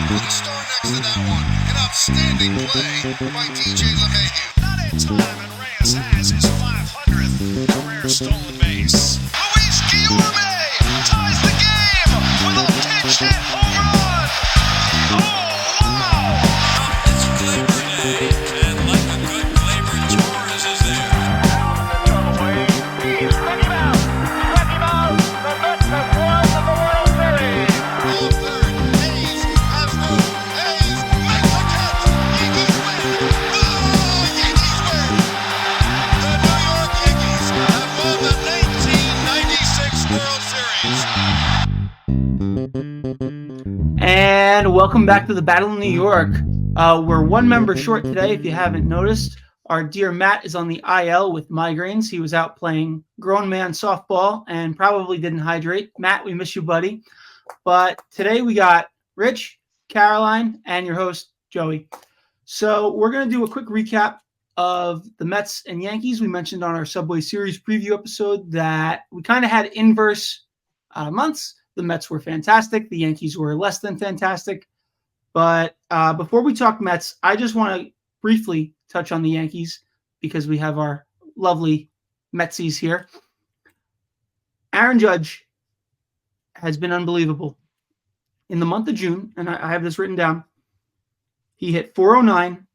Put a star next to that one. An outstanding play by DJ LeMahieu. Not in time, and Reyes has his 500th career stolen base. Luis Guillorme ties the game with a pinch hit home run. Oh, wow! It's good today, and like a good flavored Torres is there. And welcome back to the Battle in New York. We're one member short today, if you haven't noticed. Our dear Matt is on the IL with migraines. He was out playing grown man softball and probably didn't hydrate. Matt, we miss you, buddy. But today we got Rich, Caroline, and your host, Joey. So we're going to do a quick recap of the Mets and Yankees. We mentioned on our Subway Series preview episode that we kind of had inverse months. The Mets were fantastic. The Yankees were less than fantastic. But before we talk Mets, I just want to briefly touch on the Yankees because we have our lovely Metsies here. Aaron Judge has been unbelievable. In the month of June, and I have this written down, he hit .409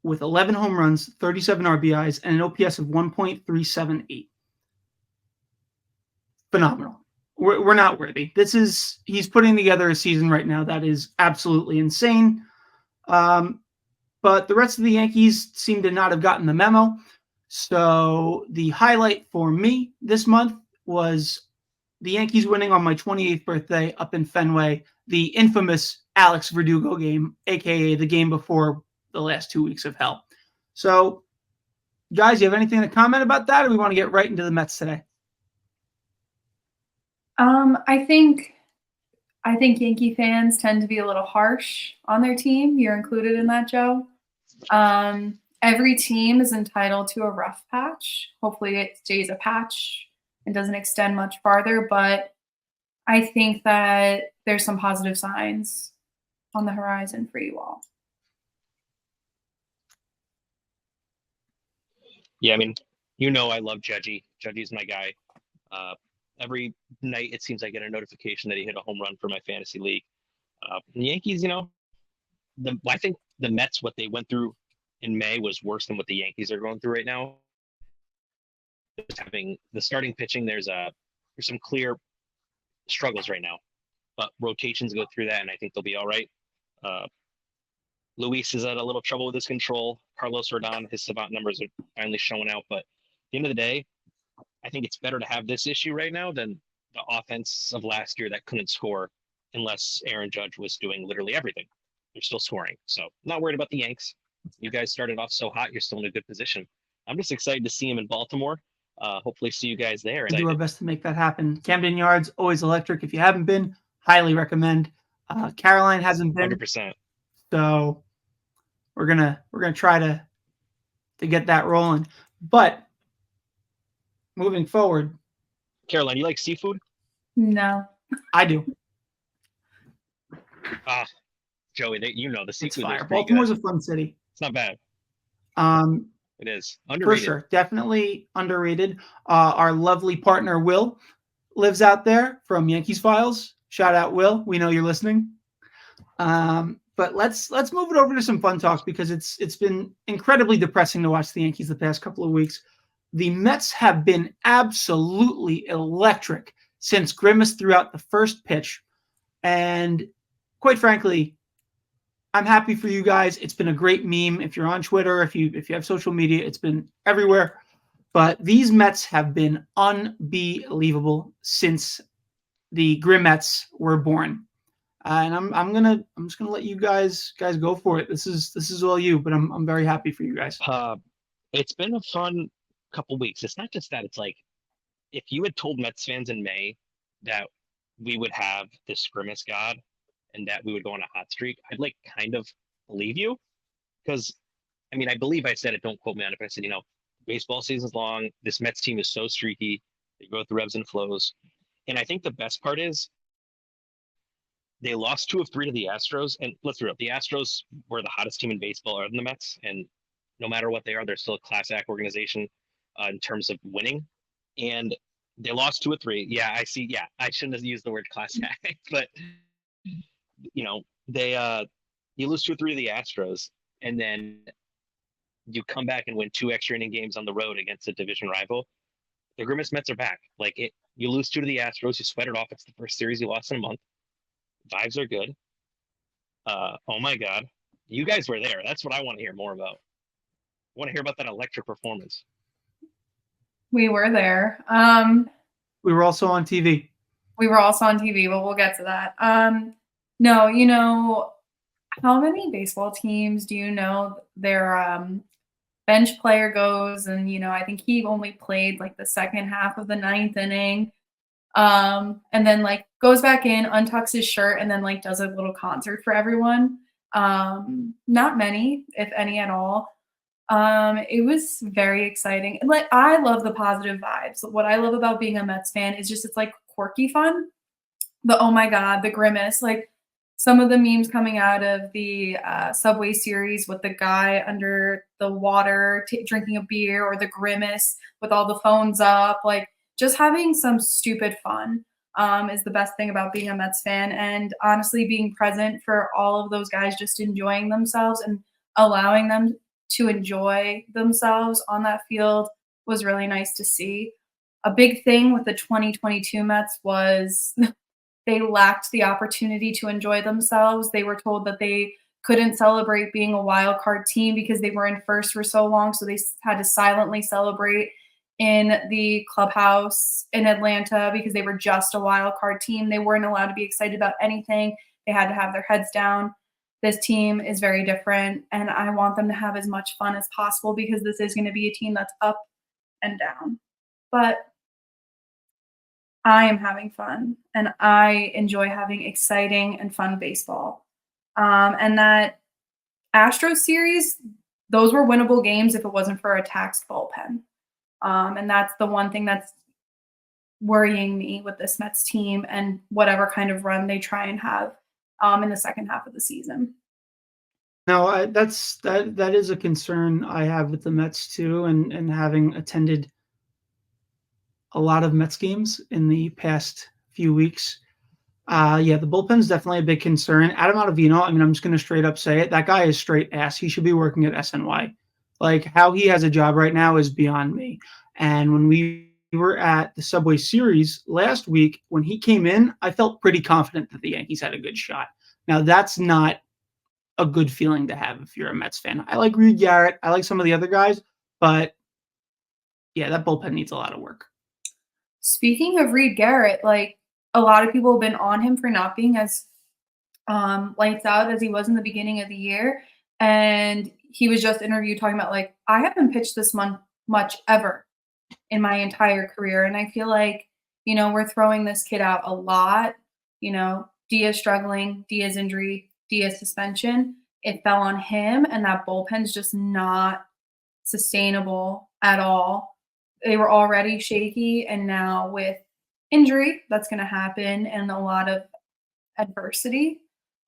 with 11 home runs, 37 RBIs, and an OPS of 1.378. Phenomenal. We're not worthy. He's putting together a season right now that is absolutely insane. But the rest of the Yankees seem to not have gotten the memo. So the highlight for me this month was the Yankees winning on my 28th birthday up in Fenway, the infamous Alex Verdugo game, a.k.a. the game before the last 2 weeks of hell. So, guys, you have anything to comment about that, or we want to get right into the Mets today? I think Yankee fans tend to be a little harsh on their team. You're included in that, Joe. Every team is entitled to a rough patch. Hopefully it stays a patch and doesn't extend much farther, but I think that there's some positive signs on the horizon for you all. Yeah, I mean, I love Judgy. Judgy's my guy. Every night it seems I get a notification that he hit a home run for my fantasy league. The Yankees, I think the Mets, what they went through in May was worse than what the Yankees are going through right now. Just having the starting pitching, there's some clear struggles right now, but rotations go through that, and I think they'll be all right. Luis is at a little trouble with his control. Carlos Rodon, his savant numbers are finally showing out, but at the end of the day, I think it's better to have this issue right now than the offense of last year that couldn't score unless Aaron Judge was doing literally everything. They're still scoring. So I'm not worried about the Yanks. You guys started off so hot. You're still in a good position. I'm just excited to see him in Baltimore. Hopefully see you guys there. We'll do our best to make that happen. Camden Yards, always electric. If you haven't been, highly recommend. Caroline hasn't been. 100%. So we're gonna try to get that rolling. But moving forward, Caroline, you like seafood? No. I do. Joey, the seafood It's is fire. pretty Baltimore's good. a fun city. It's not bad. It is underrated. For sure, definitely underrated. Our lovely partner Will lives out there from Yankees Files. Shout out, Will. We know you're listening. But let's move it over to some fun talk because it's been incredibly depressing to watch the Yankees the past couple of weeks. The Mets have been absolutely electric since Grimace threw out the first pitch. And quite frankly, I'm happy for you guys. It's been a great meme. If you're on Twitter, if you have social media, it's been everywhere. But these Mets have been unbelievable since the Grimettes were born. And I'm just gonna let you guys go for it. This is all you, but I'm very happy for you guys. It's been a fun couple weeks. It's not just that. It's like if you had told Mets fans in May that we would have this Grimace God and that we would go on a hot streak, I'd kind of believe you. Because I believe I said it, don't quote me on it, but I said, baseball season's long. This Mets team is so streaky. They go through ebbs and flows. And I think the best part is They lost 2 of 3 to the Astros, and let's be real, the Astros were the hottest team in baseball other than the Mets, and no matter what they are, they're still a class act organization in terms of winning. And they lost 2 of 3. Yeah, I see. Yeah, I shouldn't have used the word class act, but they you lose 2 of 3 to the Astros, and then you come back and win 2 extra inning games on the road against a division rival. The Grimace Mets are back. You lose 2 to the Astros, you sweat it off. It's the first series you lost in a month. Vibes are good. Oh my God, you guys were there. That's what I want to hear more about. I want to hear about that electric performance. We were there. We were also on TV. We were also on TV, but we'll get to that. No, how many baseball teams do you know their bench player goes and, I think he only played like the second half of the 9th inning. And then like goes back in, untucks his shirt, and then like does a little concert for everyone. Not many, if any at all. It was very exciting. Like I love the positive vibes. What I love about being a Mets fan is just it's like quirky fun. The oh my God, the grimace, like some of the memes coming out of the Subway series with the guy under the water drinking a beer, or the grimace with all the phones up, like just having some stupid fun is the best thing about being a Mets fan. And honestly, being present for all of those guys just enjoying themselves and allowing them to enjoy themselves on that field was really nice to see. A big thing with the 2022 Mets was they lacked the opportunity to enjoy themselves. They were told that they couldn't celebrate being a wild card team because they were in first for so long. So they had to silently celebrate in the clubhouse in Atlanta because they were just a wild card team. They weren't allowed to be excited about anything. They had to have their heads down. This team is very different, and I want them to have as much fun as possible because this is going to be a team that's up and down. But I am having fun, and I enjoy having exciting and fun baseball. And that Astros series, those were winnable games if it wasn't for a taxed bullpen. And that's the one thing that's worrying me with this Mets team and whatever kind of run they try and have in the second half of the season. No, that is a concern I have with the Mets too, and having attended a lot of Mets games in the past few weeks. Yeah, the bullpen's definitely a big concern. Adam Ottavino, I mean, I'm just going to straight up say it. That guy is straight ass. He should be working at SNY. Like, how he has a job right now is beyond me. And when we were at the Subway Series last week, when he came in, I felt pretty confident that the Yankees had a good shot. Now, that's not a good feeling to have if you're a Mets fan. I like Reed Garrett. I like some of the other guys. But, yeah, that bullpen needs a lot of work. Speaking of Reed Garrett, like, a lot of people have been on him for not being as lights out as he was in the beginning of the year. And he was just interviewed talking about, like, I haven't pitched this much ever in my entire career. And I feel like, we're throwing this kid out a lot. Diaz struggling, Diaz injury, Diaz suspension. It fell on him, and that bullpen's just not sustainable at all. They were already shaky, and now with injury, that's going to happen, and a lot of adversity.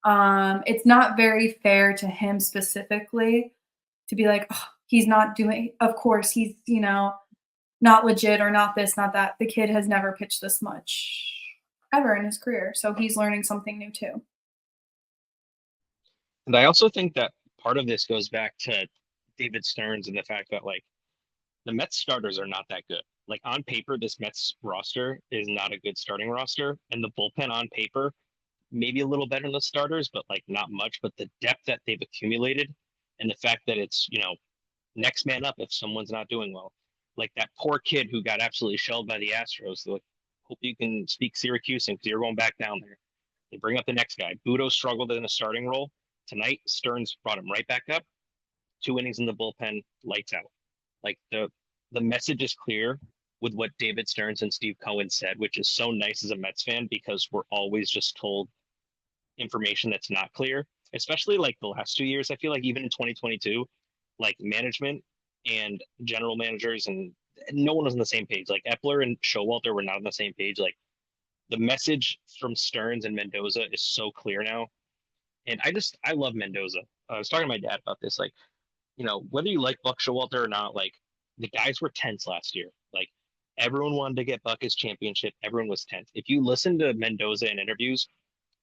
It's not very fair to him specifically to be like, oh, he's not doing, of course, he's, not legit or not this, not that. The kid has never pitched this much ever in his career. So he's learning something new too. And I also think that part of this goes back to David Stearns and the fact that, like, the Mets starters are not that good. Like, on paper, this Mets roster is not a good starting roster. And the bullpen on paper, maybe a little better than the starters, but like not much. But the depth that they've accumulated and the fact that it's, next man up if someone's not doing well. Like that poor kid who got absolutely shelled by the Astros. Like, hope you can speak Syracuse because you're going back down there. They bring up the next guy. Budo struggled in a starting role. Tonight, Stearns brought him right back up. 2 innings in the bullpen, lights out. Like the message is clear with what David Stearns and Steve Cohen said, which is so nice as a Mets fan because we're always just told information that's not clear, especially like the last 2 years. I feel like even in 2022, like management and general managers and no one was on the same page. Like Epler and Showalter were not on the same page. Like the message from Stearns and Mendoza is so clear now. And I love Mendoza. I was talking to my dad about this. Like, whether you like Buck Showalter or not, like the guys were tense last year. Like everyone wanted to get Buck his championship. Everyone was tense. If you listen to Mendoza in interviews,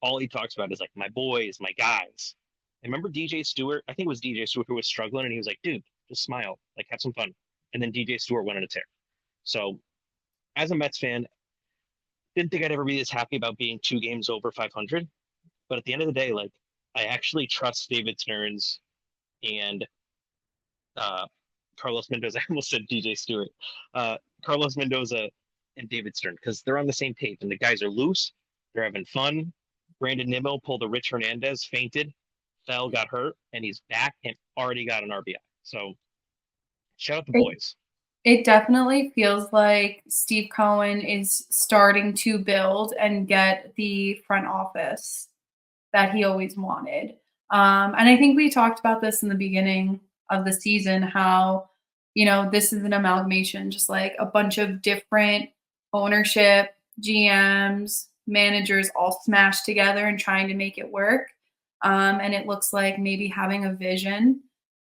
all he talks about is like my boys, my guys. And remember DJ Stewart? I think it was DJ Stewart who was struggling, and he was like, "Dude, just smile, like have some fun." And then DJ Stewart went on a tear. So, as a Mets fan, didn't think I'd ever be this happy about being 2 games over 500. But at the end of the day, like I actually trust David Stearns and Carlos Mendoza. I almost said DJ Stewart. Carlos Mendoza and David Stern, because they're on the same page and the guys are loose. They're having fun. Brandon Nimmo pulled a Rich Hernandez, fainted, fell, got hurt, and he's back and already got an RBI. So shout out the boys. It definitely feels like Steve Cohen is starting to build and get the front office that he always wanted. And I think we talked about this in the beginning of the season, how, this is an amalgamation, just like a bunch of different ownership, GMs, managers all smashed together and trying to make it work. And it looks like maybe having a vision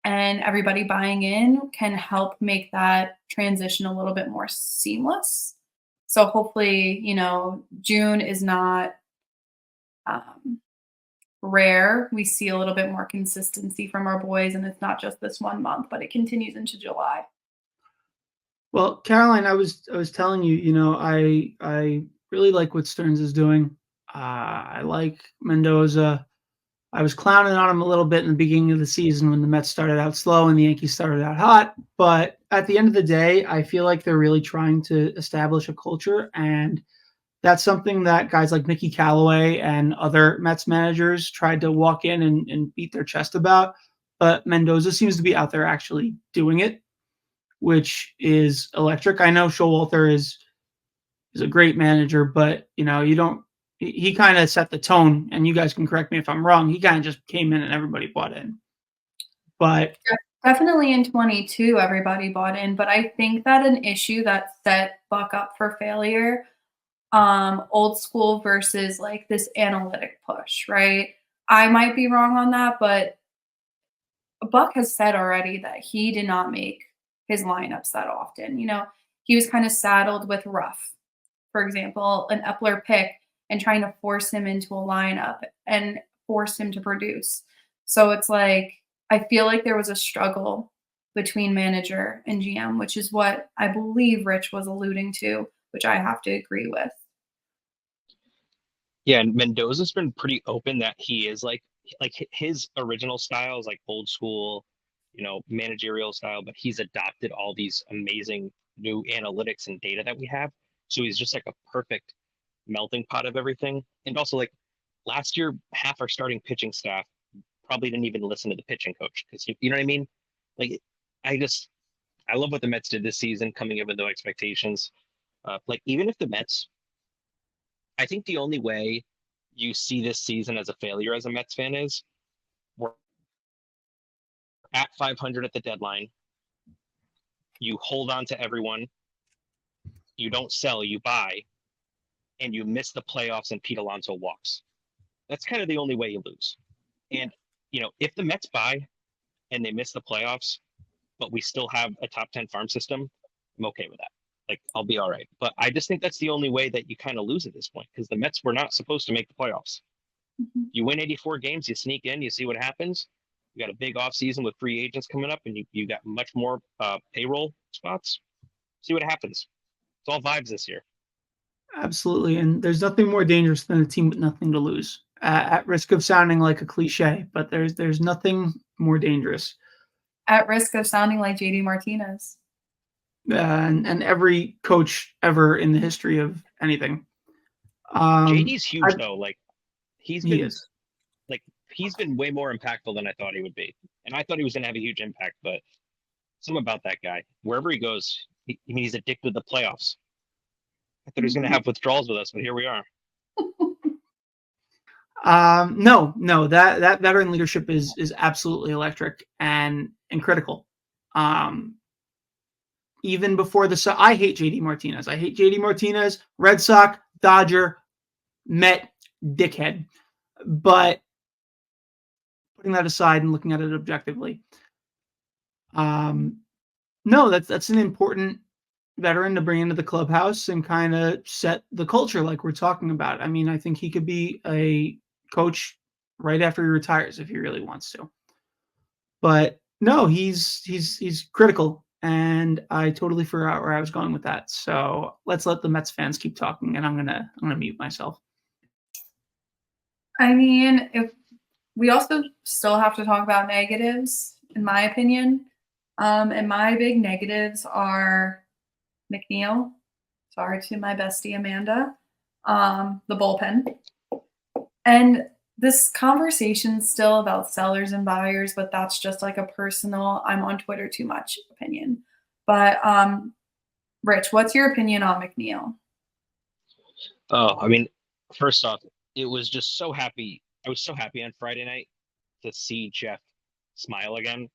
and everybody buying in can help make that transition a little bit more seamless. So hopefully, June is not rare. We see a little bit more consistency from our boys, and it's not just this 1 month, but it continues into July. Well, Caroline, I was telling you, I really like what Stearns is doing. I like Mendoza. I was clowning on him a little bit in the beginning of the season when the Mets started out slow and the Yankees started out hot. But at the end of the day, I feel like they're really trying to establish a culture. And that's something that guys like Mickey Callaway and other Mets managers tried to walk in and beat their chest about. But Mendoza seems to be out there actually doing it, which is electric. I know Showalter is a great manager, but, he kind of set the tone, and you guys can correct me if I'm wrong. He kind of just came in and everybody bought in. But definitely in 22, everybody bought in. But I think that an issue that set Buck up for failure, old school versus like this analytic push, right? I might be wrong on that, but Buck has said already that he did not make his lineups that often. He was kind of saddled with Ruff, for example, an Epler pick, and trying to force him into a lineup and force him to produce. So it's like, I feel like there was a struggle between manager and GM, which is what I believe Rich was alluding to, which I have to agree with. Yeah, and Mendoza's been pretty open that he is like his original style is like old school, managerial style, but he's adopted all these amazing new analytics and data that we have. So he's just like a perfect melting pot of everything. And also, like last year, half our starting pitching staff probably didn't even listen to the pitching coach, because you know what I mean? Like I love what the Mets did this season, coming in with no expectations. Like even if the Mets, I think the only way you see this season as a failure as a Mets fan is we're at 500 at the deadline. You hold on to everyone. You don't sell, you buy, and you miss the playoffs and Pete Alonso walks. That's kind of the only way you lose. And, if the Mets buy and they miss the playoffs, but we still have a top 10 farm system, I'm okay with that. Like, I'll be all right. But I just think that's the only way that you kind of lose at this point, because the Mets were not supposed to make the playoffs. Mm-hmm. You win 84 games, you sneak in, you see what happens. You got a big offseason with free agents coming up, and you got much more payroll spots. See what happens. It's all vibes this year. Absolutely. And there's nothing more dangerous than a team with nothing to lose. At risk of sounding like a cliche, but there's nothing more dangerous. At risk of sounding like JD Martinez. And every coach ever in the history of anything. JD's huge though. Like he's been way more impactful than I thought he would be. And I thought he was going to have a huge impact, but something about that guy, wherever he goes, he's addicted to the playoffs. I thought he was going to have withdrawals with us, but here we are. No, that veteran leadership is absolutely electric and critical. Even before I hate JD Martinez. I hate JD Martinez, Red Sox, Dodger, Met dickhead. But putting that aside and looking at it objectively, no, that's an important veteran to bring into the clubhouse and kind of set the culture like we're talking about. I mean, I think he could be a coach right after he retires if he really wants to. But no, he's critical, and I totally forgot where I was going with that. So let's let the Mets fans keep talking, and I'm gonna mute myself. I mean, if we also still have to talk about negatives, in my opinion. And my big negatives are McNeil. Sorry to my bestie Amanda. The bullpen. And this conversation's still about sellers and buyers, but that's just like a personal, I'm on Twitter too much opinion. But Rich, what's your opinion on McNeil? Oh, I mean, first off, it was just so happy. I was so happy on Friday night to see Jeff smile again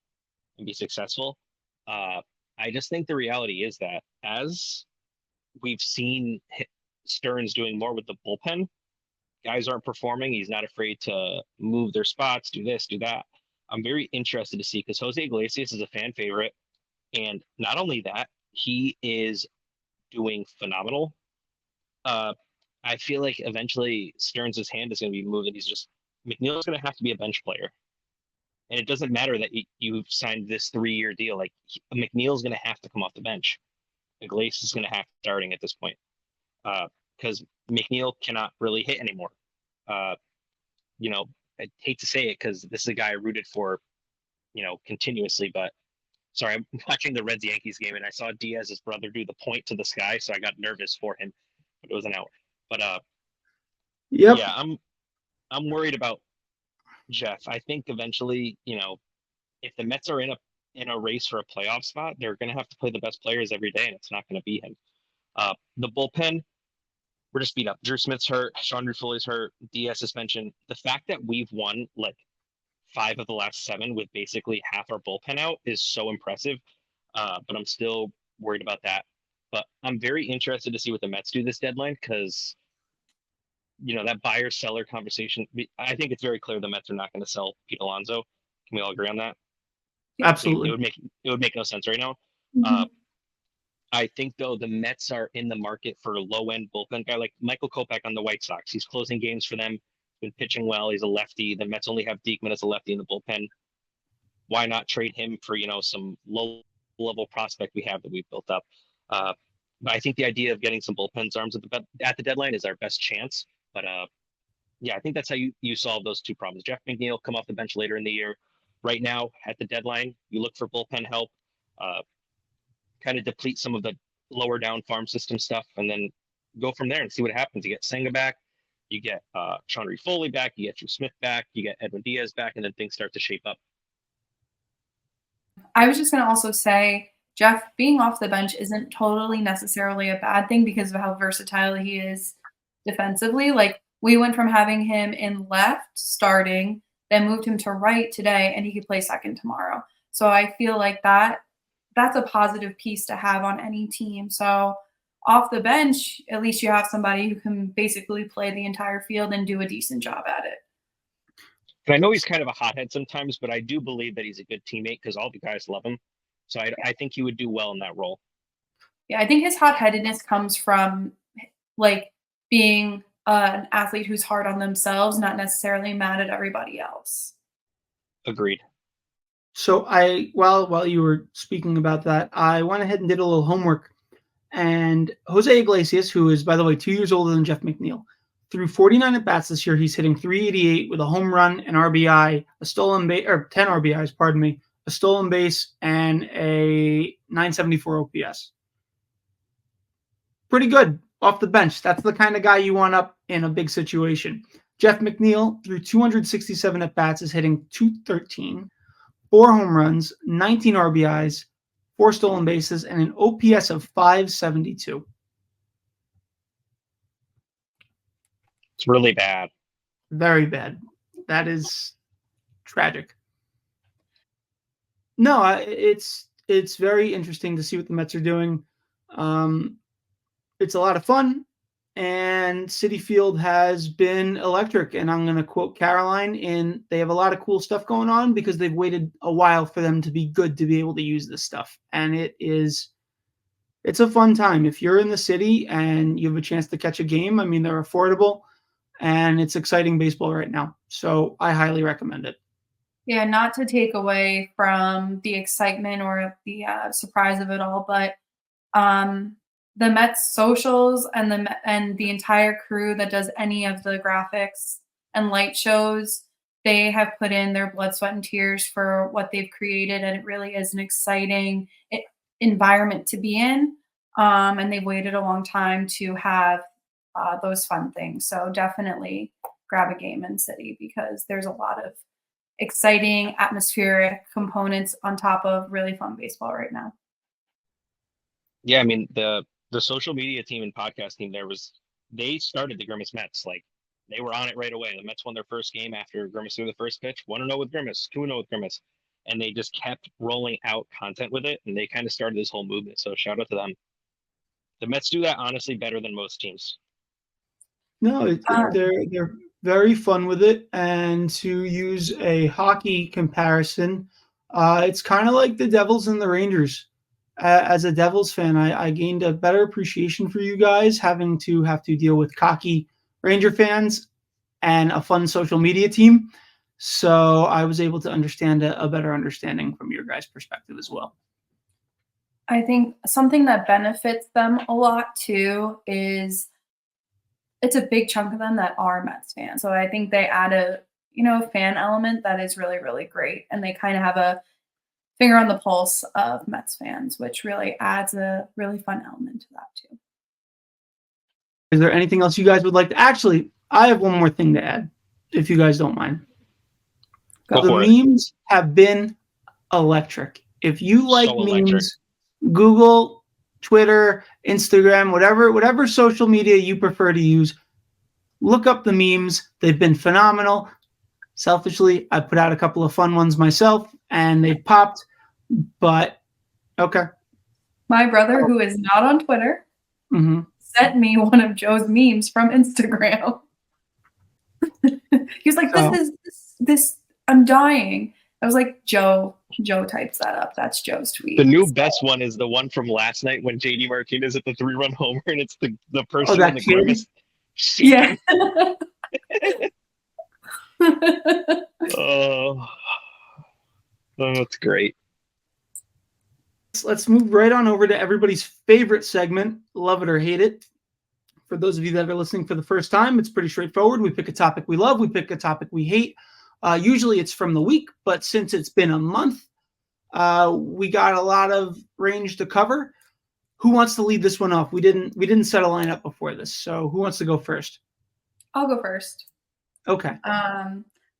and be successful. I just think the reality is that as we've seen Stearns doing more with the bullpen, guys aren't performing. He's not afraid to move their spots, do this, do that. I'm very interested to see because Jose Iglesias is a fan favorite. And not only that, he is doing phenomenal. I feel like eventually Stearns' hand is going to be moved, and McNeil's going to have to be a bench player. And it doesn't matter that you've signed this 3-year deal. Like McNeil's going to have to come off the bench. Iglesias is going to have starting at this point because McNeil cannot really hit anymore. I hate to say it because this is a guy I rooted for, continuously. But sorry, I'm watching the Reds Yankees game and I saw Diaz's brother do the point to the sky, so I got nervous for him. But it was an out. But Yep. yeah, I'm worried about Jeff. I think eventually, if the Mets are in a race for a playoff spot, they're going to have to play the best players every day, and it's not going to be him. The bullpen, we're just beat up. Drew Smith's hurt. Sean Foley's hurt. Diaz suspension. The fact that we've won like 5 of the last 7 with basically half our bullpen out is so impressive. But I'm still worried about that. But I'm very interested to see what the Mets do this deadline because, that buyer-seller conversation, I think it's very clear the Mets are not going to sell Pete Alonso. Can we all agree on that? Absolutely. It would make no sense right now. Mm-hmm. I think though the Mets are in the market for a low-end bullpen guy like Michael Kopech on the White Sox. He's closing games for them. Been pitching well. He's a lefty. The Mets only have Diekman as a lefty in the bullpen. Why not trade him for some low-level prospect we have that we've built up? But I think the idea of getting some bullpen arms at the deadline is our best chance. But yeah, I think that's how you solve those 2 problems. Jeff McNeil come off the bench later in the year. Right now, at the deadline, you look for bullpen help, kind of deplete some of the lower down farm system stuff, and then go from there and see what happens. You get Senga back, you get Sean Foley back, you get Drew Smith back, you get Edwin Diaz back, and then things start to shape up. I was just going to also say, Jeff being off the bench isn't totally necessarily a bad thing because of how versatile he is defensively. Like we went from having him in left starting, then moved him to right today, and he could play second tomorrow. So I feel like that's a positive piece to have on any team. So off the bench, at least you have somebody who can basically play the entire field and do a decent job at it. And I know he's kind of a hothead sometimes, but I do believe that he's a good teammate because all the guys love him. So I think he would do well in that role. Yeah, I think his hot-headedness comes from like being an athlete who's hard on themselves, not necessarily mad at everybody else. Agreed. So while you were speaking about that, I went ahead and did a little homework. And Jose Iglesias, who is, by the way, 2 years older than Jeff McNeil, through 49 at-bats this year, he's hitting .388 with a home run, an RBI, a stolen base, or 10 RBIs, pardon me, a stolen base, and a .974 OPS. Pretty good off the bench. That's the kind of guy you want up in a big situation. Jeff McNeil, through 267 at-bats, is hitting .213, 4 home runs, 19 RBIs, 4 stolen bases, and an OPS of .572. It's really bad. Very bad. That is tragic. No, it's very interesting to see what the Mets are doing. It's a lot of fun. and Citi Field has been electric. And I'm going to quote Caroline in, they have a lot of cool stuff going on because they've waited a while for them to be good to be able to use this stuff. And it's a fun time. If you're in the city and you have a chance to catch a game, I mean, they're affordable and it's exciting baseball right now. So I highly recommend it. Yeah, not to take away from the excitement or the surprise of it all, but the Mets socials and the entire crew that does any of the graphics and light shows, they have put in their blood, sweat, and tears for what they've created, and it really is an exciting environment to be in. And they've waited a long time to have those fun things. So definitely grab a game in City because there's a lot of exciting atmospheric components on top of really fun baseball right now. Yeah, I mean the social media team and podcast team they started the Grimace Mets. Like they were on it right away. The Mets won their first game after Grimace threw the first pitch. 1-0 with Grimace, 2-0 with Grimace. And they just kept rolling out content with it. And they kind of started this whole movement. So shout out to them. The Mets do that honestly better than most teams. No, they're very fun with it. And to use a hockey comparison, it's kind of like the Devils and the Rangers. As a Devils fan, I gained a better appreciation for you guys having to deal with cocky Ranger fans and a fun social media team. So I was able to understand a better understanding from your guys' perspective as well. I think something that benefits them a lot too is it's a big chunk of them that are Mets fans. So I think they add a fan element that is really, really great. And they kind of have a finger on the pulse of Mets fans, which really adds a really fun element to that too. Is there anything else you guys would like to? Actually, I have one more thing to add, if you guys don't mind. The memes have been electric. If you like memes, Google, Twitter, Instagram, whatever social media you prefer to use, look up the memes. They've been phenomenal. Selfishly, I put out a couple of fun ones myself, and they popped. But okay. My brother, who is not on Twitter, sent me one of Joe's memes from Instagram. He was like, this, I'm dying. I was like, Joe types that up. That's Joe's tweet. The new best one is the one from last night when JD Martinez at the 3-run homer, and it's the person in the Grimace. Yeah. Oh, that's great. Let's move right on over to everybody's favorite segment, Love It or Hate It. For those of you that are listening for the first time, it's pretty straightforward. We pick a topic we love. We pick a topic we hate. Usually it's from the week, but since it's been a month, we got a lot of range to cover. Who wants to lead this one off? We didn't set a lineup before this, so who wants to go first? I'll go first. Okay.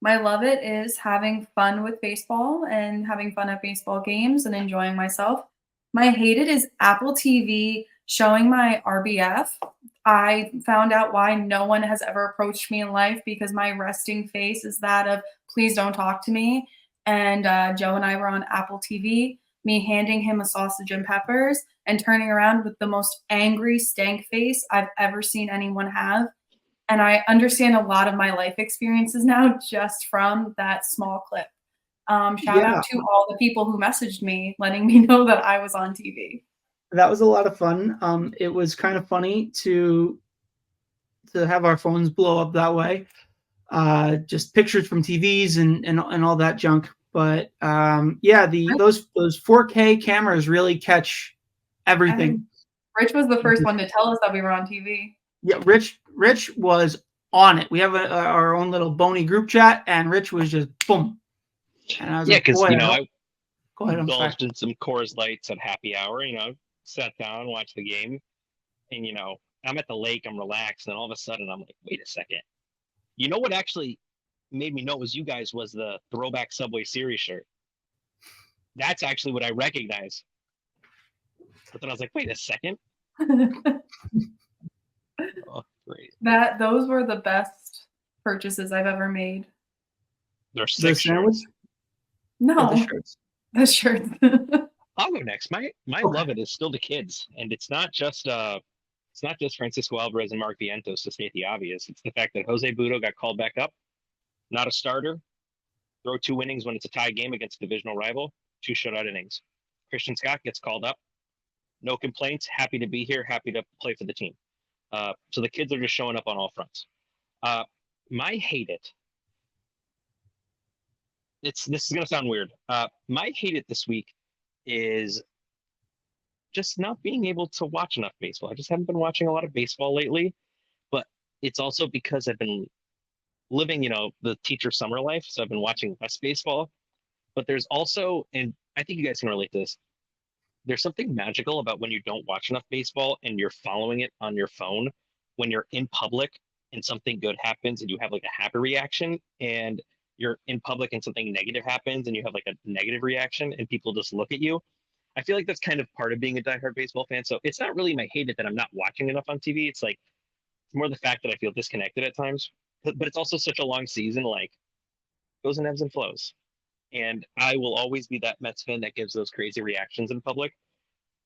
My love it is having fun with baseball and having fun at baseball games and enjoying myself. My hate it is Apple TV showing my RBF. I found out why no one has ever approached me in life because my resting face is that of please don't talk to me. And Joe and I were on Apple TV, me handing him a sausage and peppers and turning around with the most angry stank face I've ever seen anyone have. And I understand a lot of my life experiences now just from that small clip. Shout out to all the people who messaged me, letting me know that I was on TV. That was a lot of fun. It was kind of funny to have our phones blow up that way. Just pictures from TVs and all that junk. But those 4K cameras really catch everything. Rich was the first one to tell us that we were on TV. Yeah, Rich was on it. We have our own little BONY group chat, and Rich was just boom. And I was because I go ahead. indulged in some Coors Lights at happy hour. Sat down, watched the game, and I'm at the lake, I'm relaxed, and all of a sudden I'm like, wait a second. You know what actually made me know it was you guys was the throwback Subway Series shirt. That's actually what I recognize. But then I was like, wait a second. Oh, great. Those were the best purchases I've ever made. They're 6 shirts. No, the shirts. I'll go next. My love it is still the kids, and it's not just It's not just Francisco Alvarez and Mark Vientos, to state the obvious. It's the fact that Jose Budo got called back up, not a starter, throw 2 innings when it's a tie game against a divisional rival, 2 shutout innings. Christian Scott gets called up, no complaints, happy to be here, happy to play for the team. So the kids are just showing up on all fronts. My hate it. This is gonna sound weird. My hate it this week is just not being able to watch enough baseball. I just haven't been watching a lot of baseball lately, but it's also because I've been living, the teacher summer life. So I've been watching less baseball, but there's also, and I think you guys can relate to this, there's something magical about when you don't watch enough baseball and you're following it on your phone, when you're in public and something good happens and you have like a happy reaction, and you're in public and something negative happens and you have like a negative reaction and people just look at you. I feel like that's kind of part of being a diehard baseball fan. So it's not really my hate it that I'm not watching enough on TV. It's like more the fact that I feel disconnected at times, but it's also such a long season, like goes in ebbs and flows. And I will always be that Mets fan that gives those crazy reactions in public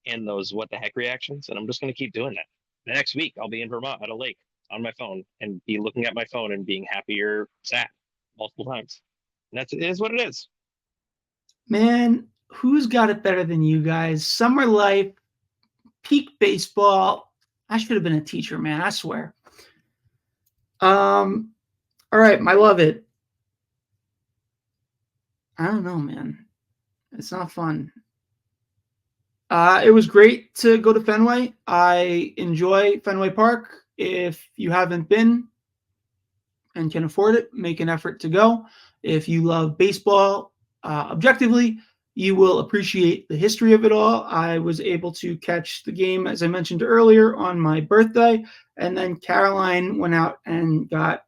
and those what the heck reactions. And I'm just going to keep doing that. The next week, I'll be in Vermont at a lake on my phone and be looking at my phone and being happy or sad multiple times. And it is what it is. Man, who's got it better than you guys? Summer life, peak baseball. I should have been a teacher, man. I swear. All right, my love it. I don't know, man. It's not fun. It was great to go to Fenway. I enjoy Fenway Park. If you haven't been and can afford it, make an effort to go. If you love baseball objectively, you will appreciate the history of it all. I was able to catch the game, as I mentioned earlier, on my birthday, and then Caroline went out and got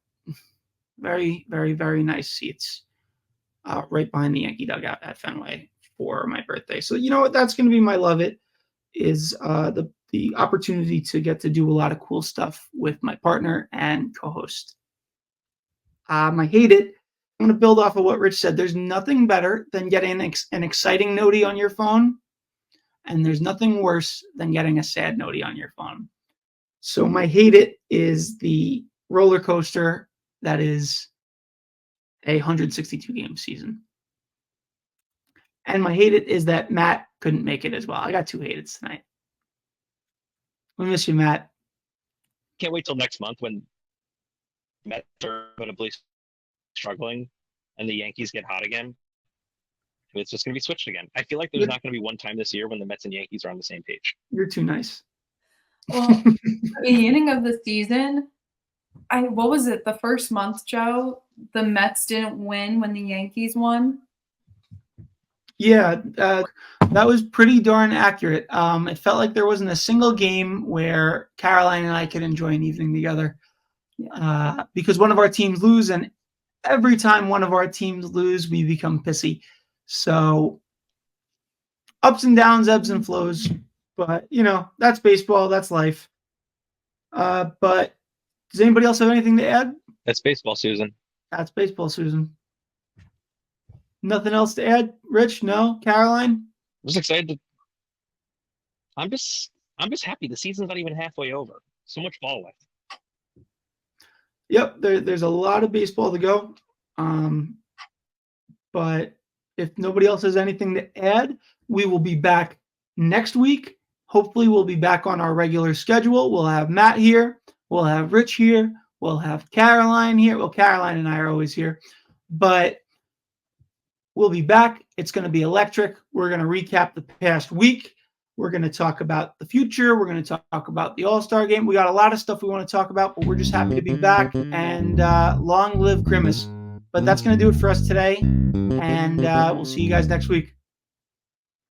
very, very, very nice seats right behind the Yankee dugout at Fenway for my birthday. So you know what? That's going to be my love it, is the opportunity to get to do a lot of cool stuff with my partner and co-host. My hate it. I'm going to build off of what Rich said. There's nothing better than getting an exciting notie on your phone, and there's nothing worse than getting a sad notie on your phone. So my hate it is the roller coaster that is a 162 game season. And my hate it is that Matt couldn't make it as well. I got 2 hate it's tonight. We miss you, Matt. Can't wait till next month when Mets are inevitably struggling and the Yankees get hot again. It's just going to be switched again. I feel like there's not going to be one time this year when the Mets and Yankees are on the same page. You're too nice. Well, the beginning of the season, what was it? The first month, Joe, the Mets didn't win when the Yankees won. Yeah, that was pretty darn accurate. It felt like there wasn't a single game where Caroline and I could enjoy an evening together because one of our teams lose, and every time one of our teams lose, we become pissy. So ups and downs, ebbs and flows. But, that's baseball. That's life. But does anybody else have anything to add? That's baseball, Susan. That's baseball, Susan. Nothing else to add? Rich? No? Caroline? I'm just excited. I'm just happy. The season's not even halfway over. So much ball left. Yep, there's a lot of baseball to go. But if nobody else has anything to add, we will be back next week. Hopefully we'll be back on our regular schedule. We'll have Matt here. We'll have Rich here. We'll have Caroline here. Well, Caroline and I are always here. But we'll be back. It's going to be electric. We're going to recap the past week. We're going to talk about the future. We're going to talk about the All-Star game. We got a lot of stuff we want to talk about, but we're just happy to be back. And long live Grimace. But that's going to do it for us today. And we'll see you guys next week.